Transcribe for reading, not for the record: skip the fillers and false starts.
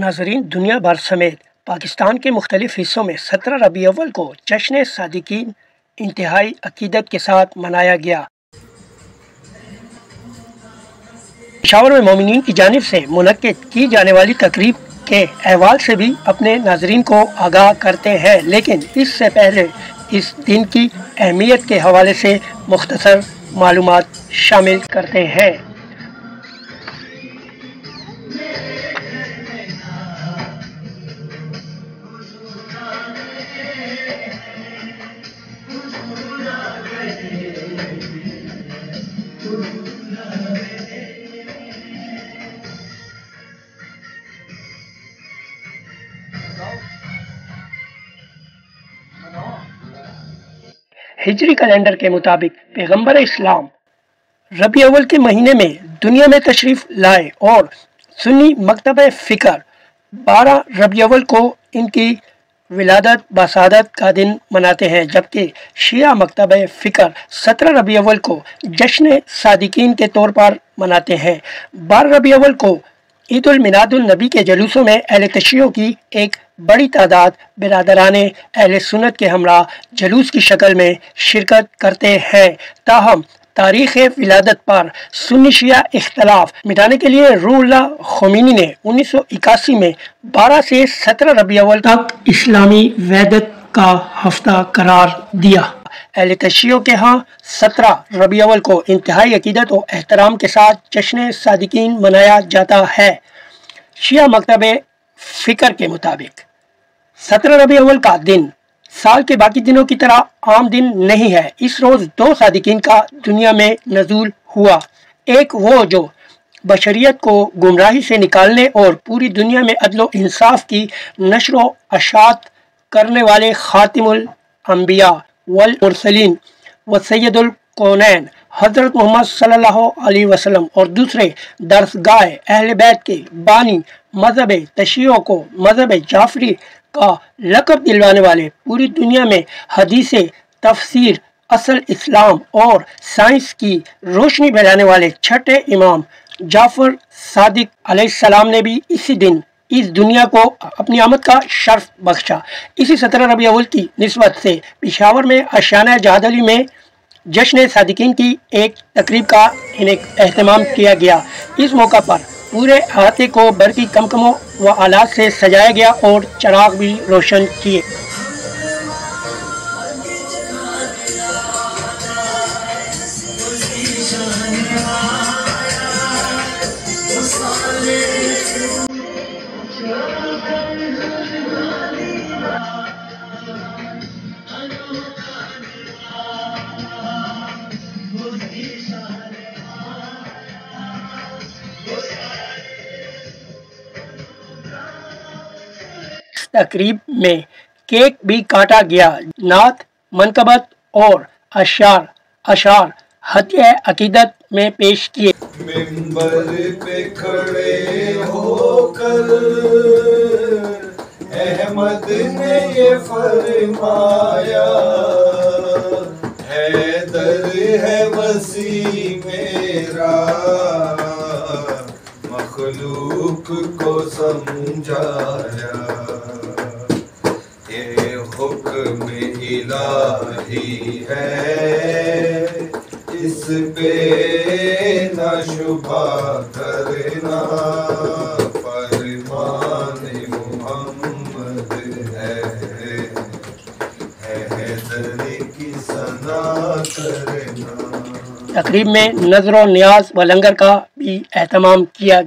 ناظرین، دنیا بھر سمیت پاکستان کے مختلف حصوں میں 17 ربیع الاول کو جشن صادقین انتہائی عقیدت کے ساتھ منایا گیا۔ پشاور میں مومنین کی جانب سے منعقد کی جانے والی تقریب کے احوال سے بھی اپنے ناظرین کو آگاہ کرتے ہیں، لیکن اس سے پہلے اس دن کی اہمیت کے حوالے سے مختصر معلومات شامل کرتے ہیں۔ ہجری کیلنڈر کے مطابق پیغمبر اسلام ربیع اول کے مہینے میں دنیا میں تشریف لائے اور سنی مکتبہ فکر 12 ربیع اول کو ان کی ولادت بسعادت کا دن مناتے ہیں، جبکہ شیعہ مکتبہ فکر 17 ربیع اول کو جشن صادقین کے طور پر مناتے ہیں۔ 12 ربیع اول کو عید المیلاد النبی کے جلوسوں میں اہل تشیع کی ایک بڑی تعداد برادران اہل سنت کے ہمراہ جلوس کی شکل میں شرکت کرتے ہیں۔ تاہم تاریخ ولادت پر سنی شیعہ اختلاف مٹانے کے لیے روح اللہ خمینی نے 1981 میں 12 سے 17 ربیع اول تک اسلامی وحدت کا ہفتہ قرار دیا۔ اہل تشیع کے ہاں 17 ربیع اول کو انتہائی عقیدت و احترام کے ساتھ جشن صادقین منایا جاتا ہے۔ شیعہ مکتبہ فکر کے مطابق 17 ربیع اول کا دن سال کے باقی دنوں کی طرح عام دن نہیں ہے۔ اس روز 2 صادقین کا دنیا میں نزول ہوا۔ ایک وہ جو بشریت کو گمراہی سے نکالنے اور پوری دنیا میں عدل و انصاف کی نشر و اشاعت کرنے والے خاتم الانبیاء والمرسلین و سید الکونین حضرت محمد صلی اللہ علیہ وسلم، اور دوسرے درسگاہ اہل بیت کے بانی مذہب تشیع کو مذہب جعفری کا لقب دلوانے والے، پوری دنیا میں حدیث تفسیر، اصل اسلام اور سائنس کی روشنی پھیلانے والے چھٹے امام جعفر صادق علیہ السلام نے بھی اسی دن اس دنیا کو اپنی آمد کا شرف بخشا۔ اسی 17 ربیع اول کی نسبت سے پشاور میں آشیانہ جہاد علی میں جشن صادقین کی ایک تقریب کا اہتمام کیا گیا۔ اس موقع پر پورے احاطے کو برقی کمکموں و آلات سے سجایا گیا اور چراغ بھی روشن کیے۔ تقریب میں کیک بھی کاٹا گیا۔ نعت، منقبت اور اشعار ہدیہ عقیدت میں پیش کیے۔ منبر پہ کھڑے ہو کر احمد نے یہ فرمایا، حیدر ہے وسیع میرا، مخلوق کو سمجھایا، یہ حکم الہی ہے، اس پہ نہ شبہ کرنا، فرمان محمد ہے، حیدر کی ثنا کرنا۔ تقریب میں نظر و نیاز و لنگر کا بھی اہتمام کیا۔